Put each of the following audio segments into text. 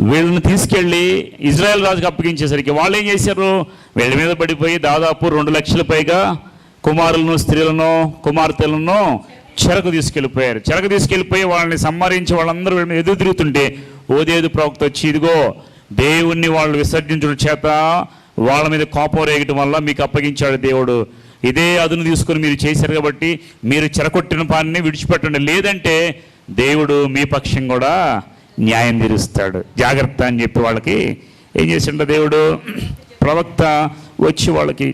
వీళ్ళని తీసుకెళ్ళి ఇజ్రాయెల్ రాజుకి అప్పగించేసరికి వాళ్ళు ఏం చేశారు, వీళ్ళ మీద పడిపోయి దాదాపు 2 లక్షల పైగా కుమారులను, స్త్రీలను, కుమార్తెలను చెరకు తీసుకెళ్ళిపోయారు. చెరకు తీసుకెళ్ళిపోయి వాళ్ళని సంహరించి వాళ్ళందరూ వీళ్ళ మీద ఎదురు తిరుగుతుంటే ఓదేదు ప్రవక్త వచ్చి, ఇదిగో దేవుణ్ణి వాళ్ళు విసర్జించడం చేత వాళ్ళ మీద కోపం రేగటం వల్ల మీకు అప్పగించాడు దేవుడు. ఇదే అదును తీసుకుని మీరు చేశారు కాబట్టి మీరు చెరకొట్టిన పనిని విడిచిపెట్టండి, లేదంటే దేవుడు మీ పక్షం కూడా న్యాయం తీరుస్తాడు, జాగ్రత్త అని చెప్పి వాళ్ళకి ఏం చేసిండ దేవుడు. ప్రవక్త వచ్చి వాళ్ళకి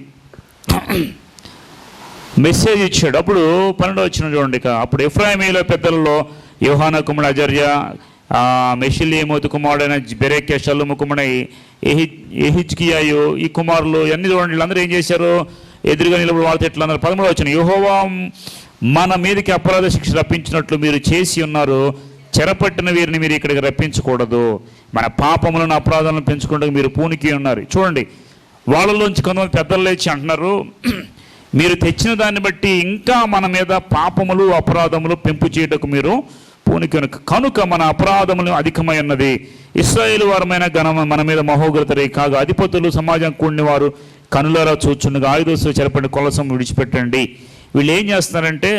మెసేజ్ ఇచ్చాడు. అప్పుడు 12వ వచనం చూడండి. అప్పుడు ఎఫ్రాయిమీల పెద్దలలో యోహానా కుమారుడు అజర్య, మెషిల్యేమోతు కుమారుడైన బెరెక్య, షల్లూము కుమారుడైన యెహిజ్కియాయు, ఈ కుమారులు అన్ని చూడండి. వీళ్ళందరూ ఏం చేశారు, ఎదురుగా నిలబడి వాళ్ళతో ఎట్లా అన్నారు. 13వ వచనం, యెహోవా మన మీదకి అపరాధ శిక్ష రప్పించినట్లు మీరు చేసి ఉన్నారు, చెరపట్టిన వీరిని మీరు ఇక్కడికి రప్పించకూడదు, మన పాపములను అపరాధాలను పెంచుకుంటూ మీరు పూనికి ఉన్నారు. చూడండి, వాళ్ళలోంచి కొంతమంది పెద్దలు లేచి అంటున్నారు, మీరు తెచ్చిన దాన్ని బట్టి ఇంకా మన మీద పాపములు అపరాధములు పెంపు చేయటకు మీరు పూనికి కనుక మన అపరాధములు అధికమై ఉన్నది. ఇశ్రాయేలు వారమైన ఘనమ మన మీద మహోగ్రతరే కాగా అధిపతులు సమాజం కూడిన వారు కనులారా చూచుండగా ఆయుధోత్సవ చెరపండి, కొలసం విడిచిపెట్టండి. వీళ్ళు ఏం చేస్తున్నారంటే,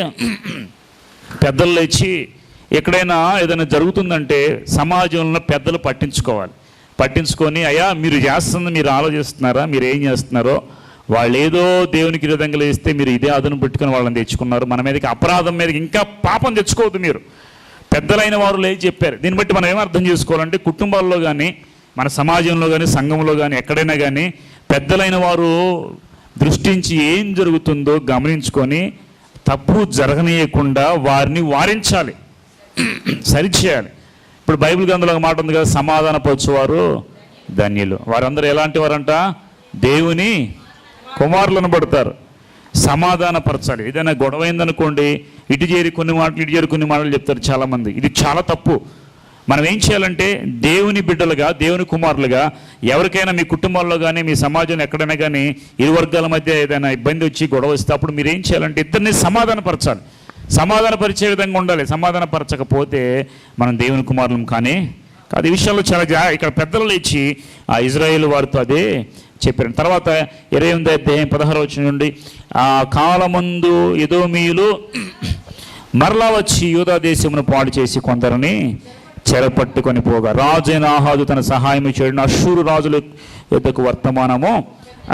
పెద్దలు లేచి ఎక్కడైనా ఏదైనా జరుగుతుందంటే సమాజంలో పెద్దలు పట్టించుకొని అయ్యా మీరు చేస్తుంది మీరు ఆలోచిస్తున్నారా, మీరు ఏం చేస్తున్నారో, వాళ్ళు ఏదో దేవునికి విధంగా లేస్తే మీరు ఇదే అదును పెట్టుకుని వాళ్ళని తెచ్చుకున్నారు, మన మీదకి అపరాధం మీదకి ఇంకా పాపం తెచ్చుకోవద్దు మీరు. పెద్దలైన వారు లేచి చెప్పారు. దీన్ని బట్టి మనం ఏం అర్థం చేసుకోవాలంటే, కుటుంబాల్లో కానీ మన సమాజంలో కానీ సంఘంలో కానీ ఎక్కడైనా కానీ పెద్దలైన వారు దృష్టించి ఏం జరుగుతుందో గమనించుకొని తప్పు జరగనీయకుండా వారిని వారించాలి, సరిచేయాలి. ఇప్పుడు బైబిల్ గ్రంథంలో ఒక మాట ఉంది కదా, సమాధానపరచువారు ధన్యులు. వారందరూ ఎలాంటి వారంట, దేవుని కుమారులను పడతారు. సమాధానపరచాలి. ఏదైనా గొడవ అయిందనుకోండి, ఇటు చేరి కొన్ని మాటలు చెప్తారు చాలామంది. ఇది చాలా తప్పు. మనం ఏం చేయాలంటే, దేవుని బిడ్డలుగా, దేవుని కుమారులుగా ఎవరికైనా మీ కుటుంబాల్లో కానీ మీ సమాజంలో ఎక్కడైనా కానీ ఇరు వర్గాల మధ్య ఏదైనా ఇబ్బంది వచ్చి గొడవ వస్తే అప్పుడు మీరు ఏం చేయాలంటే ఇద్దరిని సమాధానపరచాలి, సమాధానపరిచే విధంగా ఉండాలి. సమాధానపరచకపోతే మనం దేవుని కుమారులం కానీ కాదు. ఈ విషయంలో చాలా ఇక్కడ పెద్దలు లేచి ఆ ఇజ్రాయేల్ వారితో అదే చెప్పారు. తర్వాత 28వ అధ్యాయం 16వ వచనం నుండి, ఆ కాలమందు ఎదోమీయులు మరలా వచ్చి యూదా దేశమును పాడు చేసి కొందరిని చెరపట్టుకొని పోగా రాజైన ఆహాజు తన సహాయం చేయడం అష్షూరు రాజుల యొద్దకు వర్తమానము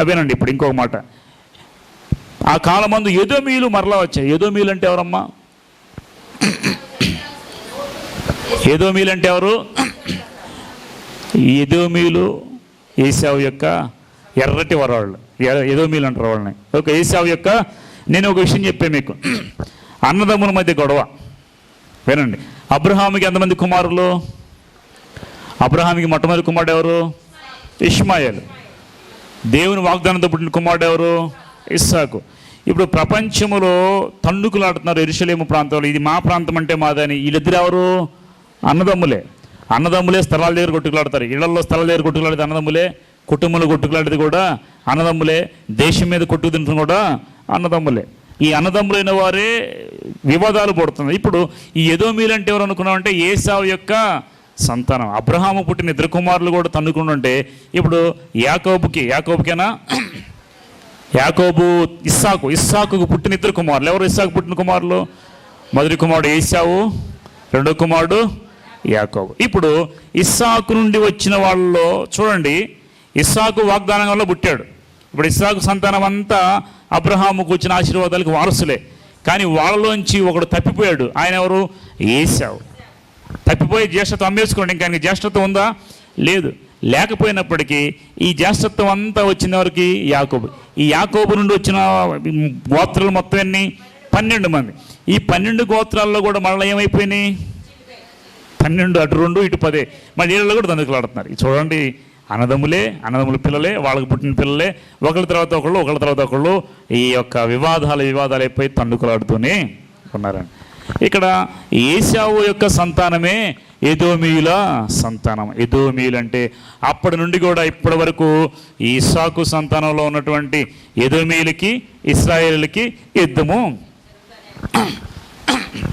అవేనండి. ఇప్పుడు ఇంకొక మాట, ఆ కాలమందు ఎదోమీయులు మరలా వచ్చాయి. ఎదోమీయులు అంటే ఎవరమ్మా? ఎదోమీయులు అంటే ఎవరు? ఎదోమీయులు ఏశావు యొక్క ఎర్రటి వరాళ్ళు, ఎదోమీయులు అంటారు వాళ్ళని. ఓకే, ఏశావు యొక్క, నేను ఒక విషయం చెప్పాను మీకు, అన్నదమ్ముల మధ్య గొడవ వినండి. అబ్రహాముకి ఎంతమంది కుమారులు? అబ్రహాముకి మొట్టమొదటి కుమారుడు ఎవరు? ఇష్మాయేలు. దేవుని వాగ్దానంతో పుట్టిన కుమారుడు ఎవరు? ఇస్సాకు. ఇప్పుడు ప్రపంచంలో తన్నుకులాడుతున్నారు యెరూషలేము ప్రాంతంలో, ఇది మా ప్రాంతం అంటే మాదని. వీళ్ళిద్దరు ఎవరు? అన్నదమ్ములే స్థలాల దగ్గర కొట్టుకులాడతారు, ఇళ్లలో స్థలాల దగ్గర కొట్టుకులాడేది అన్నదమ్ములే, కుటుంబంలో కొట్టుకులాడేది కూడా అన్నదమ్ములే, దేశం మీద కొట్టుకు తింటుంది కూడా అన్నదమ్ములే. ఈ అన్నదమ్ములైన వారే వివాదాలు పడుతుంది. ఇప్పుడు ఈ ఎదోమీయులు అంటే ఎవరు అనుకున్నామంటే ఏశావు యొక్క సంతానం. అబ్రహాము పుట్టిన ఇద్దరు కుమారులు కూడా తన్నుకుంటుంటే ఇప్పుడు యాకోబుకేనా ఇస్సాకుకు పుట్టిన ఇద్దరు కుమారులు. ఎవరు ఇస్సాకు పుట్టిన కుమారులు? మొదటి కుమారుడు ఏశావు, రెండో కుమారుడు యాకోబు. ఇప్పుడు ఇస్సాకు నుండి వచ్చిన వాళ్ళలో చూడండి, ఇస్సాకు వాగ్దానం వల్ల పుట్టాడు. ఇప్పుడు ఇస్సాకు సంతానం అంతా అబ్రహాముకు వచ్చిన ఆశీర్వాదాలకు వారసులే. కానీ వాళ్ళలోంచి ఒకడు తప్పిపోయాడు. ఆయన ఎవరు? ఏశావు. తప్పిపోయి జ్యేష్ఠత్వం అమ్మేసుకోండి. ఇంకా ఆయనకి జ్యేష్ఠత్వం ఉందా? లేదు. లేకపోయినప్పటికీ ఈ జ్యేష్ఠత్వం అంతా వచ్చిన వారికి యాకోబు. ఈ యాకోబు నుండి వచ్చిన గోత్రాలు మొత్తం ఎన్ని? 12 మంది. ఈ 12 గోత్రాల్లో కూడా మళ్ళీ ఏమైపోయినాయి? 12 అటు 2 ఇటు 10. మళ్ళీ వీళ్ళలో కూడా దందుకులాడుతున్నారు. చూడండి, అన్నదమ్ముల పిల్లలే, వాళ్ళకి పుట్టిన పిల్లలే, ఒకళ్ళ తర్వాత ఒకళ్ళు ఈ యొక్క వివాదాలు అయిపోయి తండుకులాడుతూనే ఉన్నారండి. ఇక్కడ ఏశావు యొక్క సంతానమే ఎదోమీయుల సంతానం. ఎదోమీయులు అంటే అప్పటి నుండి కూడా ఇప్పటి వరకు ఈ ఇస్సాకు సంతానంలో ఉన్నటువంటి ఎదోమీయులకి ఇశ్రాయేలుకి యుద్ధము.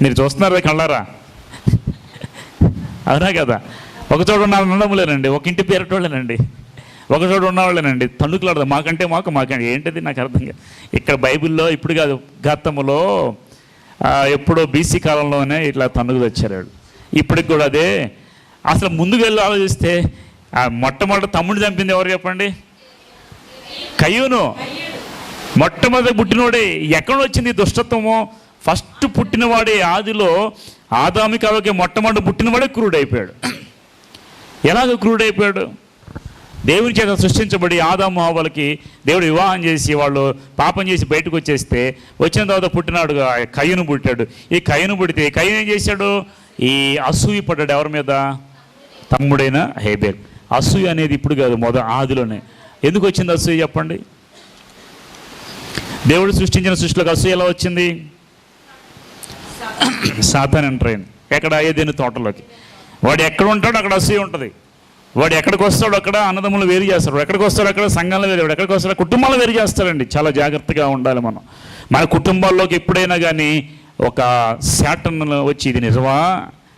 మీరు చూస్తున్నారా కళ్ళారా? అవునా కదా? ఒకచోట ఉన్న అన్నదమ్ములేనండి, ఒక ఇంటి పేరటోళ్ళేనండి, ఒకచోట ఉన్నవాళ్ళేనండి, తన్నుకులాడదు మాకంటే మాకంటే ఏంటది నాకు అర్థం కాదు. ఇక్కడ బైబిల్లో ఇప్పుడు కాదు, గతంలో ఎప్పుడో బీసీ కాలంలోనే ఇట్లా తన్నుకు వచ్చారు. ఇప్పటికి కూడా అదే. అసలు ముందుకు వెళ్ళి ఆలోచిస్తే మొట్టమొదటి తమ్ముడు చంపింది ఎవరు చెప్పండి? కయ్యూను. మొట్టమొదటి పుట్టినవాడే. ఎక్కడ వచ్చింది దుష్టత్వము? ఫస్ట్ పుట్టినవాడే ఆదిలో ఆదామికి అవకి మొట్టమొదటి పుట్టినవాడే క్రూడైపోయాడు. ఎలాగ క్రూడైపోయాడు? దేవుని చేత సృష్టించబడి ఆదాము హవ్వలకి దేవుడు వివాహం చేసి వాళ్ళు పాపం చేసి బయటకు వచ్చేస్తే వచ్చిన తర్వాత పుట్టినాడుగా కయ్యూను పుట్టాడు. ఈ కయ్యూను పుడితే కయ్యూను ఏం చేశాడు? ఈ అసూయ పడ్డాడు. ఎవరి మీద? తమ్ముడైన హేబెల్. అసూయ అనేది ఇప్పుడు కాదు, ఆదిలోనే. ఎందుకు వచ్చింది అసూయ చెప్పండి? దేవుడు సృష్టించిన సృష్టిలోకి అసూయ ఎలా వచ్చింది? సాతాను ఎంటర్ అయింది. ఎక్కడ? ఏదైనా తోటలోకి. వాడు ఎక్కడ ఉంటాడో అక్కడ అసూయ ఉంటుంది. వాడు ఎక్కడికి వస్తాడో అక్కడ అన్నదమ్ములు వేరు చేస్తాడు, ఎక్కడికి వస్తాడో అక్కడ సంఘాలు వేరు, ఎక్కడికి వస్తాడో కుటుంబాలు వేరు చేస్తాడండి. చాలా జాగ్రత్తగా ఉండాలి మనం. మన కుటుంబాల్లోకి ఎప్పుడైనా కానీ ఒక శాటన్ వచ్చి ఇది నిజమా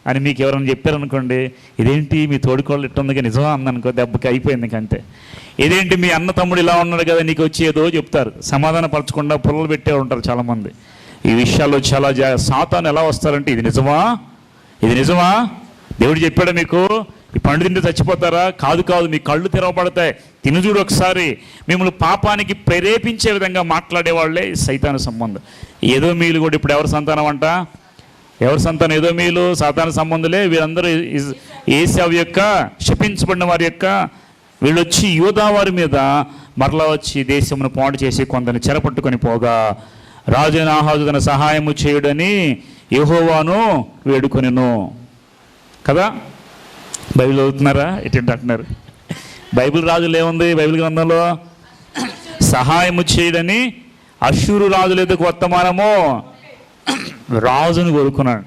అని మీకు ఎవరైనా చెప్పారనుకోండి, ఇదేంటి మీ తోడుకోళ్ళు ఇట్టుందిగా నిజమా అందనుకో, దెబ్బకి అయిపోయింది అంతే. ఇదేంటి మీ అన్న తమ్ముడు ఇలా ఉన్నాడు కదా నీకు వచ్చి ఏదో చెప్తారు, సమాధాన పరచకుండా పుల్లలు పెట్టే ఉంటారు చాలామంది. ఈ విషయాల్లో చాలా సాతాను ఎలా వస్తారంటే ఇది నిజమా, ఇది నిజమా, దేవుడు చెప్పాడు మీకు, ఈ పండు తింటే చచ్చిపోతారా? కాదు కాదు, మీ కళ్ళు తెరవబడతాయి, తినుజూడు ఒకసారి. మిమ్మల్ని పాపానికి ప్రేరేపించే విధంగా మాట్లాడేవాళ్లే సైతాను సంబంధం. ఏదో మీలు కూడా ఇప్పుడు ఎవరి సంతానం అంట? ఎవరి సంతానం? ఏదో మీలు సాతాను సంబంధులే. వీరందరూ ఏశావు యొక్క శపించబడిన వారి యొక్క వీళ్ళు వచ్చి యూదా వారి మీద మరలా వచ్చి దేశమును పాడు చేసి కొందరిని చెరపట్టుకొని పోగా రాజైన ఆహాజు తన సహాయము చేయుడని యెహోవాను వేడుకొనెను కదా. బైబిల్ చదువుతున్నారా? ఎటువంటి అంటున్నారు? బైబిల్ రాజులు ఏముంది బైబిల్ గ్రంథంలో? సహాయము చేయడని అష్షూరు రాజుల ఎదుకు వర్తమానము రాజును కోరుకున్నాడు.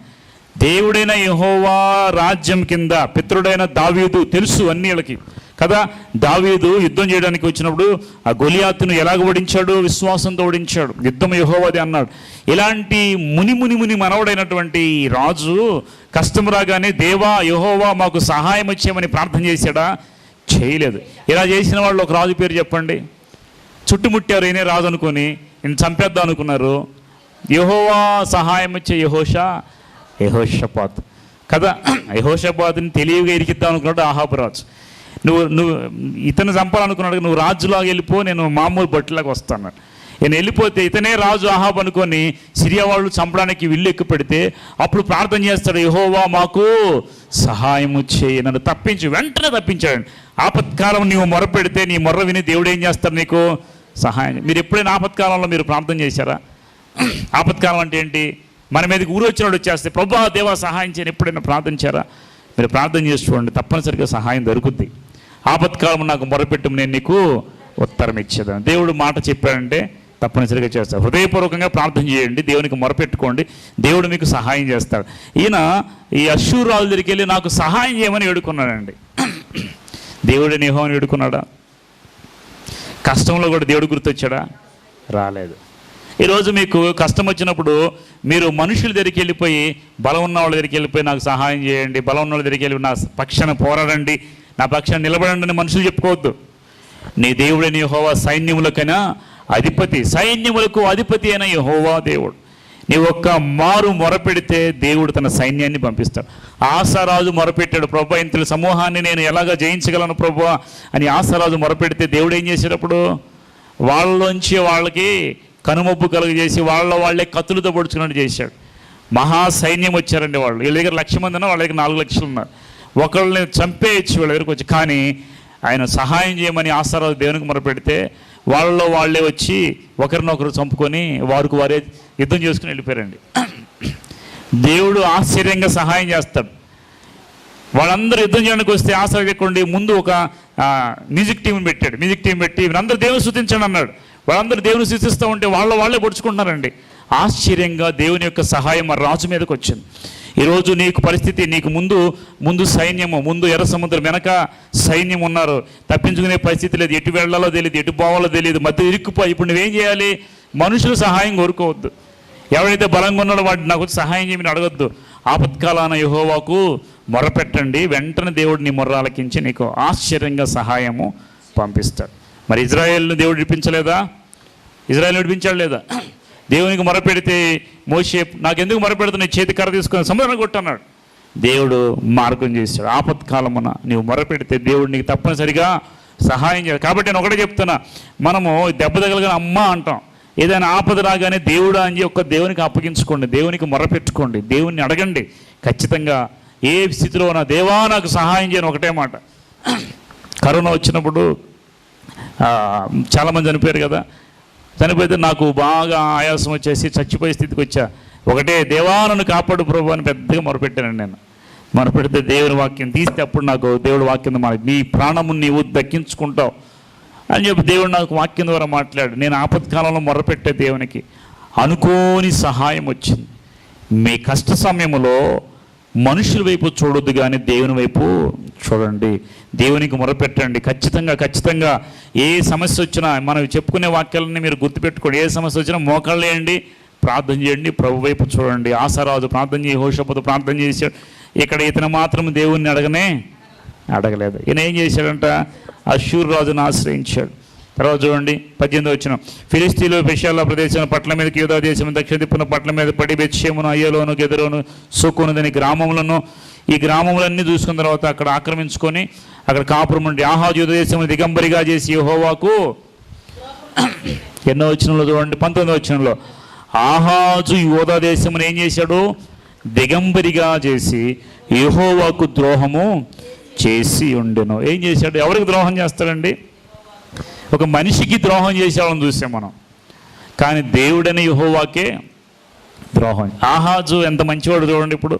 దేవుడైన యెహోవా రాజ్యం కింద పితరుడైన దావీదు తెలుసు అన్ని వీళ్ళకి కదా. దావీదు యుద్ధం చేయడానికి వచ్చినప్పుడు ఆ గొలియాతును ఎలాగ ఓడించాడు? విశ్వాసంతో ఓడించాడు. యుద్ధం యెహోవాది అన్నాడు. ఇలాంటి ముని మనవడైనటువంటి రాజు కష్టం రాగానే దేవా యెహోవా మాకు సహాయం వచ్చేయమని ప్రార్థన చేశాడా? చేయలేదు. ఇలా చేసిన వాళ్ళు ఒక రాజు పేరు చెప్పండి. చుట్టుముట్టారు, ఈయనే రాజు అనుకొని నేను చంపేద్దాం అనుకున్నారు. యెహోవా సహాయం వచ్చే యెహోషాపాతు కదా. యెహోషాపాతుని తెలివిగా ఇరికిద్దాం అనుకున్నాడు ఆహాబు రాజు. నువ్వు ఇతను చంపాలనుకున్నాడు, నువ్వు రాజులాగా వెళ్ళిపో, నేను మామూలు బట్టలాగా వస్తాను. నేను వెళ్ళిపోతే ఇతనే రాజు ఆహాబు అనుకొని సిరియా వాళ్ళు చంపడానికి విల్లు ఎక్కువ పెడితే అప్పుడు ప్రార్థన చేస్తాడు, యెహోవా మాకు సహాయము చేయి, నన్ను తప్పించు. వెంటనే తప్పించాడు. ఆపత్కాలం నీవు మొర పెడితే నీ మొర్ర విని దేవుడు ఏం చేస్తాడు? నీకు సహాయం. మీరు ఎప్పుడైనా ఆపత్కాలంలో మీరు ప్రార్థన చేశారా? ఆపత్కాలం అంటే ఏంటి? మన మీదకి ఊరు వచ్చినప్పుడు వచ్చేస్తే ప్రభువా దేవా సహాయం చేయని ఎప్పుడైనా ప్రార్థించారా? మీరు ప్రార్థన చేసి చూడండి, తప్పనిసరిగా సహాయం దొరుకుద్ది. ఆపత్కాలం నాకు మొరపెట్టు, నేను నీకు ఉత్తరం ఇచ్చేదాన్ని. దేవుడు మాట చెప్పాడంటే తప్పనిసరిగా చేస్తాడు. హృదయపూర్వకంగా ప్రార్థన చేయండి, దేవునికి మొరపెట్టుకోండి, దేవుడు మీకు సహాయం చేస్తాడు. ఈయన ఈ అష్షూరు రాజు దగ్గరికి వెళ్ళి నాకు సహాయం చేయమని వేడుకున్నాడండి. దేవుడిని యెహోవాను వేడుకున్నాడా? కష్టంలో కూడా దేవుడు గుర్తొచ్చాడా? రాలేదు. ఈరోజు మీకు కష్టం వచ్చినప్పుడు మీరు మనుషుల దగ్గరికి వెళ్ళిపోయి, బలం ఉన్న వాళ్ళ దగ్గరికి వెళ్ళిపోయి నాకు సహాయం చేయండి, బలం ఉన్న వాళ్ళ దగ్గరికి వెళ్ళి నా పక్షాన పోరాడండి, నా పక్షాన నిలబడండి అని మనుషులు చెప్పుకోవద్దు. నీ దేవుడైన యెహోవా సైన్యములకైనా అధిపతి, సైన్యములకు అధిపతి అయిన యెహోవా దేవుడు. నీ ఒక్క మారు మొరపెడితే దేవుడు తన సైన్యాన్ని పంపిస్తాడు. ఆశారాజు మొరపెట్టాడు, ప్రభు ఇంతల సమూహాన్ని నేను ఎలాగ జయించగలను ప్రభు అని ఆశారాజు మొరపెడితే దేవుడు ఏం చేసేటప్పుడు వాళ్ళలోంచి వాళ్ళకి కనుమొప్పు కలుగజేసి వాళ్ళే కత్తులతో పొడుచుకున్నట్టు చేశాడు. మహాసైన్యం వచ్చారండి వాళ్ళు. వీళ్ళ దగ్గర 1,00,000 మంది ఉన్నారు, వాళ్ళ దగ్గర 4 లక్షలు ఉన్నారు. ఒకళ్ళని చంపేయచ్చు వీళ్ళ దగ్గరకు వచ్చి. కానీ ఆయన సహాయం చేయమని ఆశారాజు దేవునికి మొరపెడితే వాళ్ళే వచ్చి ఒకరినొకరు చంపుకొని వారే యుద్ధం చేసుకుని వెళ్ళిపోయారండి. దేవుడు ఆశ్చర్యంగా సహాయం చేస్తాడు. వాళ్ళందరూ యుద్ధం చేయడానికి వస్తే ఆశ్చర్యకండి ముందు ఒక మ్యూజిక్ టీం పెట్టాడు. మ్యూజిక్ టీం పెట్టి వీరందరూ దేవుని స్తుతించండి అన్నాడు. వాళ్ళందరూ దేవుని స్తుతిస్తూ ఉంటే వాళ్ళే పొడుచుకుంటున్నారండి. ఆశ్చర్యంగా దేవుని యొక్క సహాయం ఆ రాజు మీదకి వచ్చింది. ఈరోజు నీకు పరిస్థితి, నీకు ముందు సైన్యము, ముందు ఎర్ర సముద్రం వెనక సైన్యం ఉన్నారు. తప్పించుకునే పరిస్థితి లేదు, ఎటు వెళ్ళాలో తెలియదు, ఎటు పోవాలో తెలియదు, మధ్య ఇరుక్కుపోయి. ఇప్పుడు నువ్వేం చేయాలి? మనుషులు సహాయం కోరుకోవద్దు. ఎవరైతే బలంగా ఉన్నాడో వాడు నాకు సహాయం చేయమని అడగొద్దు. ఆపత్కాలాన యెహోవాకు మొరపెట్టండి, వెంటనే దేవుడు నీ మొర్ర ఆలకించి నీకు ఆశ్చర్యంగా సహాయము పంపిస్తాడు. మరి ఇజ్రాయేల్ను దేవుడు విడిపించలేదా? ఇజ్రాయేల్ విడిపించాడు లేదా? దేవునికి మొరపెడితే మోషే నాకెందుకు మొరపెడుతున్నావు, చేతి కర్ర తీసుకొని సముద్రం కొట్టన్నాడు. దేవుడు మార్గం చేశాడు. ఆపత్కాలమున నీవు మొరపెడితే దేవుడు నీకు తప్పనిసరిగా సహాయం చేయాలి. కాబట్టి నేను ఒకటే చెప్తున్నా, మనము దెబ్బ తగలగానే అమ్మ అంటాం. ఏదైనా ఆపద రాగానే దేవుడా అని ఒక్క దేవునికి అప్పగించుకోండి, దేవునికి మొరపెట్టుకోండి, దేవుణ్ణి అడగండి. ఖచ్చితంగా ఏ స్థితిలో ఉన్న దేవా నాకు సహాయం చేయని ఒకటే మాట. కరోనా వచ్చినప్పుడు చాలామంది చనిపోయారు కదా. చనిపోతే నాకు బాగా ఆయాసం వచ్చేసి చచ్చిపోయే స్థితికి వచ్చా. ఒకటే దేవా నన్ను కాపాడు ప్రభు అని పెద్దగా మొరపెట్టానండి. నేను మొరపెడితే దేవుని వాక్యం తీస్తే అప్పుడు నాకు దేవుడి వాక్యం నీ ప్రాణము నీవు దక్కించుకుంటావు అని చెప్పి దేవుడు నాకు వాక్యం ద్వారా మాట్లాడు. నేను ఆపత్కాలంలో మొరపెట్టే దేవునికి అనుకోని సహాయం వచ్చింది. మీ కష్ట సమయంలో మనుషుల వైపు చూడొద్దు కానీ దేవుని వైపు చూడండి, దేవునికి మొరపెట్టండి. ఖచ్చితంగా ఏ సమస్య వచ్చినా మనం చెప్పుకునే వాక్యాలన్నీ మీరు గుర్తుపెట్టుకోండి. ఏ సమస్య వచ్చినా మోకాళ్ళు వేయండి, ప్రార్థన చేయండి, ప్రభు వైపు చూడండి. ఆసారాజు ప్రార్థన చేసి యెహోషాపాతు ప్రార్థన చేశాడు. ఇక్కడ ఇతను మాత్రం దేవుణ్ణి అడగలేదు. ఈయన ఏం చేశాడంట, అష్షూరు రాజును ఆశ్రయించాడు. తర్వాత చూడండి 18వ వచనం, ఫిలిస్తీన్లు పెషాలా ప్రదేశం పట్ల మీదకి యూదా దేశం దక్షిణ దిప్పున పట్ల మీద పడి బెత్షెమెను, అయ్యోలోను, గెదెరోను, సోకోను దాని గ్రామములను, ఈ గ్రామములన్నీ చూసుకున్న తర్వాత అక్కడ ఆక్రమించుకొని అక్కడ కాపురం ఉండి ఆహాజు యూదా దేశంలో దిగంబరిగా చేసి యెహోవాకు, ఎన్నో వచనంలో చూడండి 19వ వచనంలో, ఆహాజు యూదా దేశమును ఏం చేశాడు, దిగంబరిగా చేసి యెహోవాకు ద్రోహము చేసి ఉండెను. ఏం చేశాడు? ఎవరికి ద్రోహం చేస్తాడండి? ఒక మనిషికి ద్రోహం చేసేవాళ్ళని చూసాం మనం, కానీ దేవుడని యెహోవాకే ద్రోహం. ఆహాజు ఎంత మంచివాడు చూడండి. ఇప్పుడు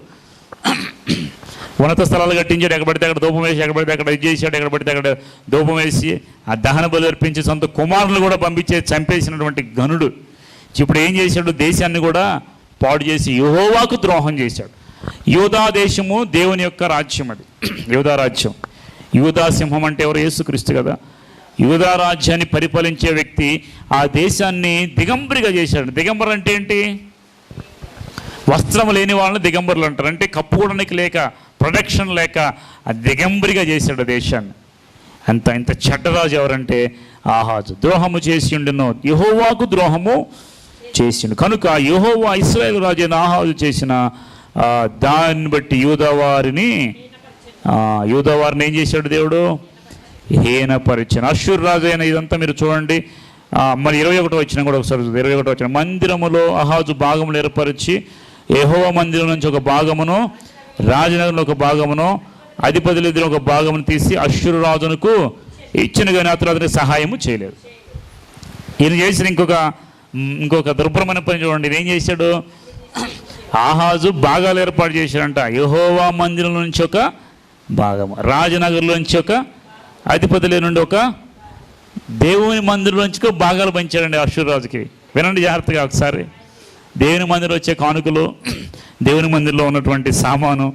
ఉన్నత స్థలాలు కట్టించాడు, ఎక్కబడితే అక్కడ ధూపం వేసి, ఎక్కబడితే అక్కడ ఇది చేశాడు, ఎక్కబడితే అక్కడ ధూపం వేసి ఆ దహన బలి అర్పించి సొంత కుమారులు కూడా చంపేసినటువంటి గనుడు. ఇప్పుడు ఏం చేశాడు? దేశాన్ని కూడా పాడు చేసి యెహోవాకు ద్రోహం చేశాడు. యూదా దేశము దేవుని యొక్క రాజ్యం, అది యూదా రాజ్యం. యూదా సింహం అంటే ఎవరు? యేసుక్రీస్తు కదా. యూదా రాజ్యాన్ని పరిపాలించే వ్యక్తి ఆ దేశాన్ని దిగంబరిగా చేశాడు. దిగంబరు అంటే ఏంటి? వస్త్రం లేని వాళ్ళని దిగంబరులు అంటారు. అంటే కప్పుకోవడానికి లేక, ప్రొటెక్షన్ లేక ఆ దిగంబరిగా చేశాడు దేశాన్ని. ఇంత చెడ్డరాజు ఎవరంటే ఆహాజు. ద్రోహము చేసి ఉండెను, యెహోవాకు ద్రోహము చేసిండు. కనుక యెహోవా ఇశ్రాయేలు రాజు అయిన ఆహాజు చేసిన దాన్ని బట్టి యూదా వారిని ఏం చేశాడు దేవుడు? హీనపరిచాను. అష్షూరు రాజు అయిన ఇదంతా మీరు చూడండి. మరి 21వ వచనం కూడా ఒకసారి 21వ వచనం, మందిరములో ఆహాజు భాగములు ఏర్పరిచి యెహోవా మందిరం నుంచి ఒక భాగమును, రాజనగరంలో ఒక భాగమును, అధిపతుల ఎదురు ఒక భాగమును తీసి అష్షూరు రాజునకు ఇచ్చిన కానీ అతను సహాయము చేయలేదు. ఈయన చేసిన ఇంకొక దుర్భరమైన పని చూడండి. ఏం చేశాడు? ఆహాజు భాగాలు ఏర్పాటు చేశాడంట. యెహోవా మందిరం నుంచి ఒక భాగము, రాజనగర్లో నుంచి ఒక, అధిపతుల నుండి ఒక, దేవుని మందిరంలోంచి భాగాలు పంచాడండి అష్షూరు రాజుకి. వినండి జాగ్రత్తగా ఒకసారి. దేవుని మందిరం వచ్చే కానుకలు, దేవుని మందిరంలో ఉన్నటువంటి సామాను,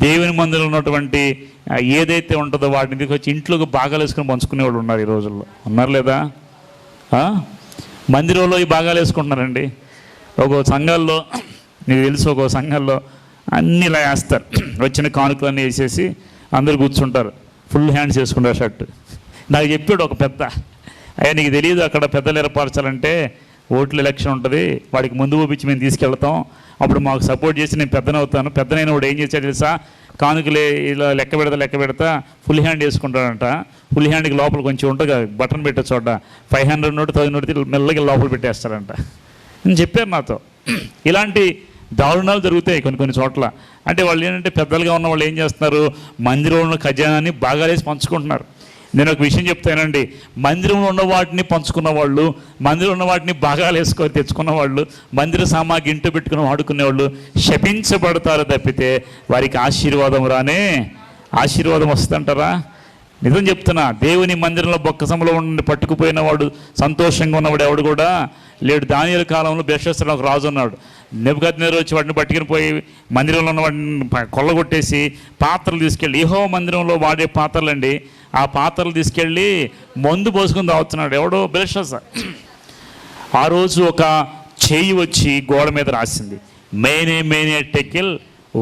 దేవుని మందిరంలో ఉన్నటువంటి ఏదైతే ఉంటుందో వాటిని తీసుకొచ్చి ఇంట్లోకి భాగాలు వేసుకొని పంచుకునేవాళ్ళు ఉన్నారు ఈ రోజుల్లో. ఉన్నారు లేదా? మందిరంలో ఈ భాగాలు వేసుకుంటున్నారండి. ఒక్కో సంఘాల్లో నీకు తెలుసు, ఒక్కో సంఘాల్లో అన్నీ ఇలా వేస్తారు. వచ్చిన కానుకలన్నీ వేసేసి అందరు కూర్చుంటారు, ఫుల్ హ్యాండ్స్ వేసుకుంటారు షర్ట్. నాకు చెప్పాడు ఒక పెద్ద, అయ్యా నీకు తెలియదు అక్కడ పెద్దలు ఏర్పరచాలంటే ఓట్ల ఎలక్షన్ ఉంటుంది, వాడికి ముందు పంపించి మేము తీసుకెళ్తాం, అప్పుడు మాకు సపోర్ట్ చేసి నేను పెద్దనవుతాను. పెద్దనైన వాడు ఏం చేశాడు తెలుసా? కానుకలే ఇలా లెక్క పెడతా ఫుల్ హ్యాండ్ వేసుకుంటాడంట. ఫుల్ హ్యాండ్కి లోపల కొంచెం ఉంటుంది కదా, బటన్ పెట్టే చోట 500 నోటు 1000 నోటు మెల్లగా లోపల పెట్టేస్తాడంట అని చెప్పారు నాతో. ఇలాంటి దారుణాలు జరుగుతాయి కొన్ని చోట్ల. అంటే వాళ్ళు ఏంటంటే పెద్దలుగా ఉన్న వాళ్ళు ఏం చేస్తున్నారు? మందిరంలో ఉన్న ఖజానాన్ని బాగాలేసి పంచుకుంటున్నారు. నేను ఒక విషయం చెప్తానండి, మందిరంలో ఉన్న వాటిని పంచుకున్న వాళ్ళు, మందిరంలో ఉన్న వాటిని బాగాలు వేసుకొని తెచ్చుకున్న వాళ్ళు, మందిర సామాగ్రి ఇంటి పెట్టుకుని వాడుకునే వాళ్ళు శపించబడతారు తప్పితే వారికి ఆశీర్వాదం ఆశీర్వాదం వస్తుందంటారా? నిజం చెప్తున్నా, దేవుని మందిరంలో బొక్కసంలో ఉండి పట్టుకుపోయిన వాడు, సంతోషంగా ఉన్నవాడు ఎవడు కూడా లేడు. దానియేలు కాలంలో బెల్షస్సరు ఒక రాజు ఉన్నాడు. నెబుకద్నెజరు వచ్చి వాడిని పట్టుకుని పోయి మందిరంలో ఉన్న వాడిని కొల్లగొట్టేసి పాత్రలు తీసుకెళ్ళి, యెహోవా మందిరంలో వాడే పాత్రలండి, ఆ పాత్రలు తీసుకెళ్ళి మందు పోసుకుని తాగుతున్నాడు ఎవడో బెల్షస్సరు. ఆ రోజు ఒక చేయి వచ్చి గోడ మీద రాసింది, మేనే టెకిల్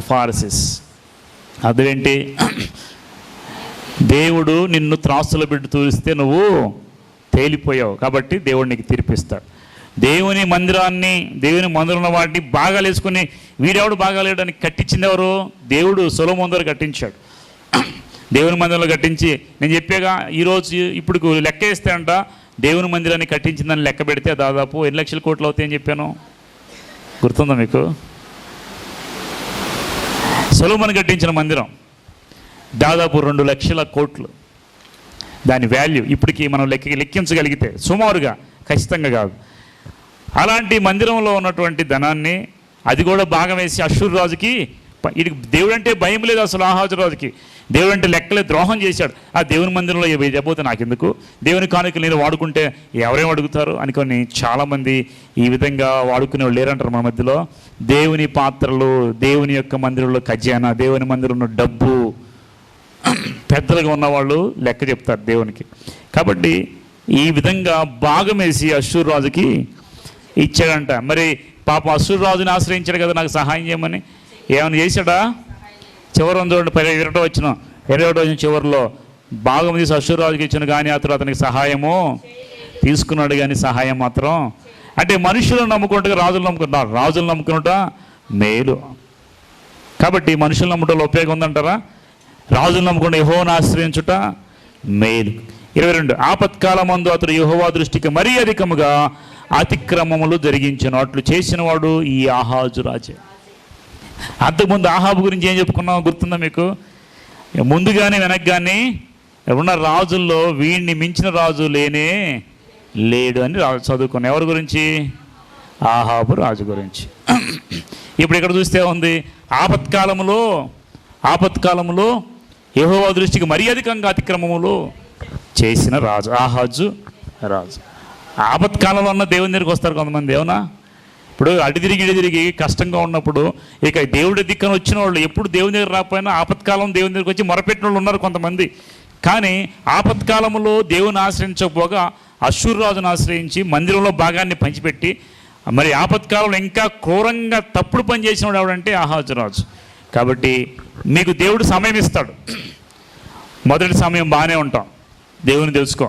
ఉఫార్సిస్. అదేంటి? దేవుడు నిన్ను త్రాసులో పెట్టి తూరిస్తే నువ్వు తేలిపోయావు కాబట్టి దేవుడు నీకు తీర్పిస్తాడు. దేవుని మందిరంలో వాటిని బాగాలు వేసుకుని వీడెవడు బాగాలేడని కట్టించింది ఎవరు? దేవుడు సొలొమోను ద్వారా కట్టించాడు. దేవుని మందిరంలో కట్టించి, నేను చెప్పాగా ఈరోజు ఇప్పుడు లెక్క వేస్తే అంట దేవుని మందిరాన్ని కట్టించిందని లెక్క పెడితే దాదాపు 8 లక్షల కోట్లు అవుతాయని చెప్పాను. గుర్తుందా మీకు? సొలొమోను కట్టించిన మందిరం దాదాపు 2 లక్షల కోట్లు దాని వాల్యూ. ఇప్పటికీ మనం లెక్కించగలిగితే సుమారుగా, ఖచ్చితంగా కాదు. అలాంటి మందిరంలో ఉన్నటువంటి ధనాన్ని అది కూడా భాగం వేసి అష్షూరు రాజుకి, వీడికి దేవుడు అంటే భయం లేదు అసలు. ఆహాజు రాజుకి దేవుడు అంటే లెక్కలే, ద్రోహం చేశాడు. ఆ దేవుని మందిరంలో చెప్పబోతే నాకెందుకు, దేవుని కానుకలు నేను వాడుకుంటే ఎవరేం అడుగుతారు అనుకొని చాలామంది ఈ విధంగా వాడుకునే వాళ్ళు లేరంటారు మన మధ్యలో. దేవుని పాత్రలు, దేవుని యొక్క మందిరంలో ఖజానా, దేవుని మందిరంలో డబ్బు, పెద్దలుగా ఉన్నవాళ్ళు లెక్క చెప్తారు దేవునికి. కాబట్టి ఈ విధంగా భాగం వేసి అష్షూరు రాజుకి ఇచ్చాడంట. మరి పాప అష్షూరు రాజుని ఆశ్రయించాడు కదా నాకు సహాయం చేయమని. ఏమైనా చేశాడా? చివరి చూడండి, 21వ వచనం చివరిలో భాగం తీసి అష్షూరు రాజుకి ఇచ్చాను కానీ అతడు అతనికి సహాయము తీసుకున్నాడు కానీ సహాయం మాత్రం, అంటే మనుషులను నమ్ముకుంటా రాజులు నమ్ముకుంటారు, రాజులు నమ్ముకున్నట మేలు. కాబట్టి మనుషులు నమ్ముటలో ఉపయోగం ఉందంటారా? రాజులు నమ్ముకుంటే యెహోవాను ఆశ్రయించుట మేలు. 22 ఆపత్కాలమందు అతడు యెహోవా దృష్టికి మరీ అధికముగా అతిక్రమములు జరిగించెను, అట్లు చేసిన వాడు ఈ ఆహాజు రాజే. అంతకుముందు ఆహాబు గురించి ఏం చెప్పుకున్నాం గుర్తుందా మీకు? ముందుగానే వెనక్గానే ఉన్న రాజుల్లో వీడిని మించిన రాజు లేడు అని చదువుకున్నాం. ఎవరి గురించి? ఆహాబు రాజు గురించి. ఇప్పుడు ఇక్కడ చూస్తే ఉంది, ఆపత్కాలములో యెహోవా దృష్టికి మరీ అధికంగా అతిక్రమములు చేసిన రాజు ఆహాజు రాజు. ఆపత్కాలంలో ఉన్న దేవుని దగ్గరికి వస్తారు కొంతమంది. ఏమన్నా ఇప్పుడు అటు తిరిగి కష్టంగా ఉన్నప్పుడు ఇక దేవుడి దిక్కన వచ్చిన వాళ్ళు ఎప్పుడు దేవుని దగ్గర రాకపోయినా ఆపత్కాలం దేవుని దగ్గరికి వచ్చి మొరపెట్టిన వాళ్ళు ఉన్నారు కొంతమంది. కానీ ఆపత్కాలంలో దేవుని ఆశ్రయించకపోగా అష్షూరు రాజును ఆశ్రయించి మందిరంలో భాగాన్ని పంచిపెట్టి, మరి ఆపత్కాలంలో ఇంకా క్రూరంగా తప్పుడు పని చేసిన వాడు ఎవడంటే ఆహాజు రాజు. కాబట్టి మీకు దేవుడు సమయం ఇస్తాడు. మొదటి సమయం బాగానే ఉంటాం, దేవుని తెలుసుకో.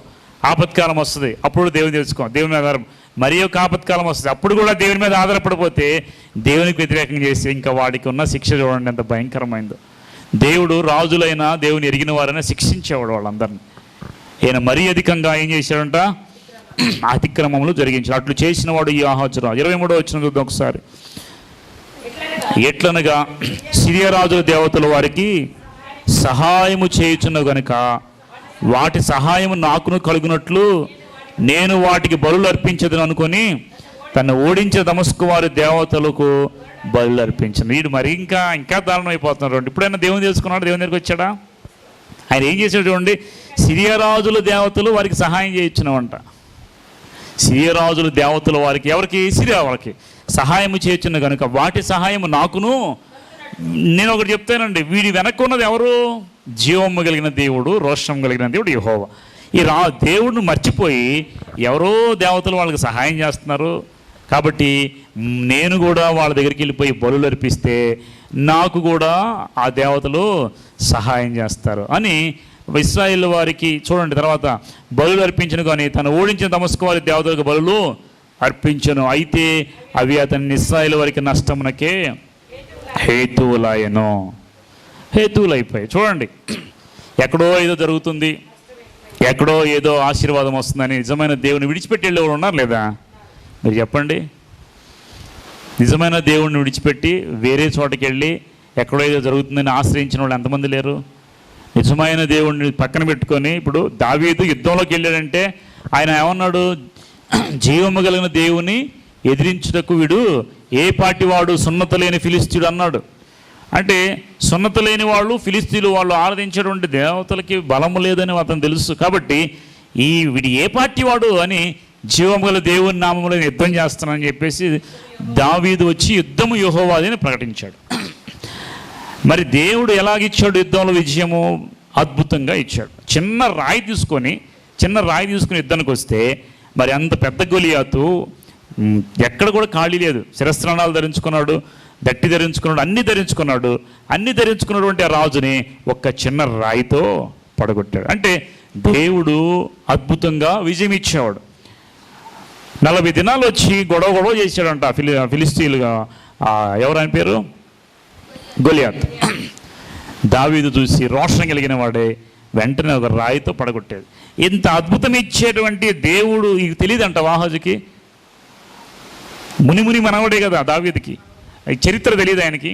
ఆపత్కాలం వస్తుంది, అప్పుడు దేవుని తెలుసుకో, దేవుని మీద ఆధారం. మరి ఒక ఆపత్కాలం వస్తుంది, అప్పుడు కూడా దేవుని మీద ఆధారపడిపోతే దేవునికి వ్యతిరేకంగా చేస్తే ఇంకా వాడికి ఉన్న శిక్ష చూడండి ఎంత భయంకరమైందో. దేవుడు రాజులైనా దేవుని ఎరిగిన వారైనా శిక్షించేవాడు వాళ్ళందరినీ. ఈయన మరీ అధికంగా ఏం చేశాడంట? అతిక్రమములు జరిగించాడు. అట్లు చేసిన వాడు ఈ ఆహాజు రాజు. 23వ వచనం చూద్దాం ఒకసారి. ఎట్లనగా సిరియా రాజుల దేవతలు వారికి సహాయము చేయుచున్న గనుక వాటి సహాయము నాకును కలుగునట్లు నేను వాటికి బలులు అర్పించదని అనుకొని తను ఓడించే దమస్కు వారి దేవతలకు బలులు అర్పించను. వీడు మరి ఇంకా దారుణం అయిపోతున్నాడు. ఇప్పుడైనా దేవుని తెలుసుకున్నాడు, దేవుని దగ్గరికి వచ్చాడా? ఆయన ఏం చేశాడు చూడండి, సిరియా రాజుల దేవతలు వారికి సహాయం చేయించినవంట. సిరియా రాజుల దేవతలు వారికి, ఎవరికి? సిరియా వాళ్ళకి సహాయము చేయుచున్న కనుక వాటి సహాయము నాకును. నేను ఒకటి చెప్తానండి, వీడి వెనక్కి ఉన్నది ఎవరు? జీవము కలిగిన దేవుడు, రోషం కలిగిన దేవుడు యెహోవా. ఈ దేవుడిని మర్చిపోయి ఎవరో దేవతలు వాళ్ళకి సహాయం చేస్తున్నారు. కాబట్టి నేను కూడా వాళ్ళ దగ్గరికి వెళ్ళిపోయి బలులు అర్పిస్తే నాకు కూడా ఆ దేవతలు సహాయం చేస్తారు అని ఇశ్రాయేల్ వారికి చూడండి. తర్వాత బలులు అర్పించను కానీ తను ఓడించిన దమస్కు వారి దేవతలకు బలులు అర్పించను, అయితే అవి అతని ఇశ్రాయేల్ వారికి నష్టమునకే హేతువులైపోయాయి. చూడండి, ఎక్కడో ఏదో జరుగుతుంది, ఎక్కడో ఏదో ఆశీర్వాదం వస్తుందని నిజమైన దేవుని విడిచిపెట్టి వెళ్ళేవాళ్ళు ఉన్నారు లేదా? మీరు చెప్పండి. నిజమైన దేవుడిని విడిచిపెట్టి వేరే చోటకి వెళ్ళి ఎక్కడో ఏదో జరుగుతుందని ఆశ్రయించిన వాళ్ళు ఎంతమంది లేరు? నిజమైన దేవుడిని పక్కన పెట్టుకొని, ఇప్పుడు దావీదు యుద్ధంలోకి వెళ్ళాడంటే ఆయన ఏమన్నాడు? జీవము కలిగిన దేవుని ఎదిరించుటకు వీడు ఏ పాటి వాడు, సున్నత లేని ఫిలిస్తీయుడు అన్నాడు. అంటే సున్నత లేని వాళ్ళు, ఫిలిస్తీయులు వాళ్ళు ఆరాధించేటువంటి దేవతలకి బలము లేదని అతను తెలుసు. కాబట్టి వీడు ఏ పార్టీ వాడు అని జీవము గల దేవుని నామములో యుద్ధం చేస్తానని చెప్పేసి దావీదు వచ్చి యుద్ధము యెహోవాది అని ప్రకటించాడు. మరి దేవుడు ఎలాగిచ్చాడు యుద్ధంలో విజయము? అద్భుతంగా ఇచ్చాడు. చిన్న రాయి తీసుకొని యుద్ధానికి వస్తే మరి అంత పెద్ద గొలియాతు ఎక్కడ కూడా ఖాళీ లేదు, శిరస్త్రాణాలు ధరించుకున్నాడు, దట్టి ధరించుకున్నాడు, అన్ని ధరించుకున్నాడు. అన్ని ధరించుకున్నటువంటి ఆ రాజుని ఒక్క చిన్న రాయితో పడగొట్టాడు. అంటే దేవుడు అద్భుతంగా విజయం ఇచ్చేవాడు. 40 దినాలు వచ్చి గొడవ చేశాడంట ఫిలిస్తీన్లుగా. ఎవరైన పేరు గొలియాత్. దావీదు చూసి రోషం కలిగిన వాడే వెంటనే ఒక రాయితో పడగొట్టాడు. ఇంత అద్భుతం ఇచ్చేటువంటి దేవుడు ఇది తెలియదంట ఆహాజుకి. ముని మనవడే కదా దావీదుకి, చరిత్ర తెలియదు ఆయనకి.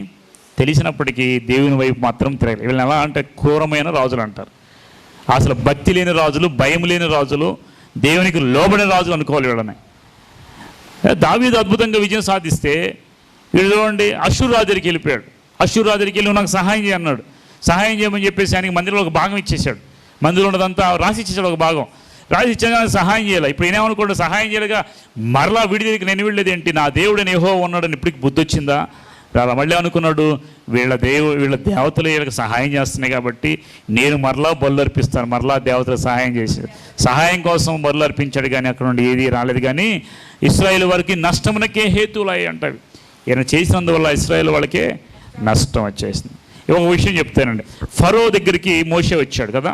తెలిసినప్పటికీ దేవుని వైపు మాత్రం తిరగలేదు. వీళ్ళని ఎలా అంటే క్రూరమైన రాజులు అంటారు. అసలు భక్తి లేని రాజులు, భయం లేని రాజులు, దేవునికి లోబడిన రాజులు అనుకోవాలి వీళ్ళని. దావీదు అద్భుతంగా విజయం సాధిస్తే వీళ్ళు చూడండి అష్షూరు రాజు దగ్గరికి వెళ్ళిపోయాడు. అష్షూరు రాజు దగ్గరికి వెళ్ళి నాకు సహాయం చేయన్నాడు. సహాయం చేయమని చెప్పేసి ఆయనకి మందిరంలో ఒక భాగం ఇచ్చేశాడు. మందిరంలో ఉన్నదంతా రాసి ఇచ్చేసాడు, ఒక భాగం రాసి ఇచ్చాక సహాయం చేయాలి. ఇప్పుడు ఏమనుకోండి, సహాయం చేయలేక మరలా వీడి దగ్గరికి నేను వెళ్ళేది ఏంటి, నా దేవుడిని యెహోవా ఉన్నాడని ఇప్పటికి బుద్ధి వచ్చిందా? అలా మళ్ళీ అనుకున్నాడు, వీళ్ళ దేవతలు వీళ్ళకి సహాయం చేస్తున్నాయి కాబట్టి నేను మరలా బలు అర్పిస్తాను. మరలా దేవతలు సహాయం చేశాడు, సహాయం కోసం బలు అర్పించాడు. కానీ అక్కడ నుండి ఏది రాలేదు. కానీ ఇశ్రాయేలు వారికి నష్టమునకే హేతువులయ్యి అంటవి. ఈయన చేసినందువల్ల ఇశ్రాయేలు వాళ్ళకే నష్టం వచ్చేసింది. ఒక విషయం చెప్తానండి. ఫరో దగ్గరికి మోషే వచ్చాడు కదా.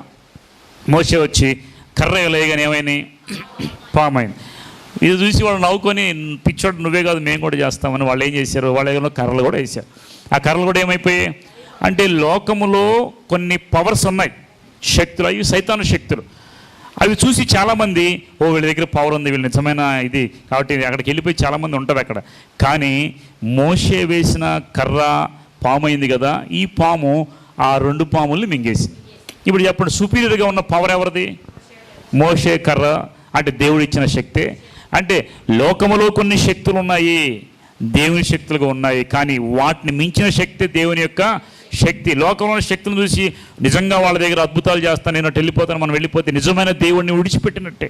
మోషే వచ్చి కర్ర లేగానే ఏమైనా పామైంది. ఇది చూసి వాళ్ళు నవ్వుకొని, పిచ్చోడు నువ్వే కాదు మేము కూడా చేస్తామని వాళ్ళు ఏం చేశారు, వాళ్ళ కర్రలు కూడా వేశారు. ఆ కర్రలు కూడా ఏమైపోయాయి అంటే లోకములో కొన్ని పవర్స్ ఉన్నాయి, శక్తులు, అవి సైతాను శక్తులు. అవి చూసి చాలామంది వీళ్ళ దగ్గర పవర్ ఉంది, వీళ్ళు నిజమైన ఇది కాబట్టి అక్కడికి వెళ్ళిపోయి చాలామంది ఉంటారు అక్కడ. కానీ మోషే వేసిన కర్ర పాము అయింది కదా, ఈ పాము ఆ 2 పాముల్ని మింగేసింది. ఇప్పుడు చెప్పండి, సుపీరియర్గా ఉన్న పవర్ ఎవరిది? మోషే కర్ర అంటే దేవుడు ఇచ్చిన శక్తే. అంటే లోకములో కొన్ని శక్తులు ఉన్నాయి, దేవుని శక్తులుగా ఉన్నాయి. కానీ వాటిని మించిన శక్తి దేవుని యొక్క శక్తి. లోకంలో శక్తులను చూసి నిజంగా వాళ్ళ దగ్గర అద్భుతాలు చేస్తాను, నేను వెళ్ళిపోతాను, మనం వెళ్ళిపోతే నిజమైన దేవుడిని విడిచిపెట్టినట్టే.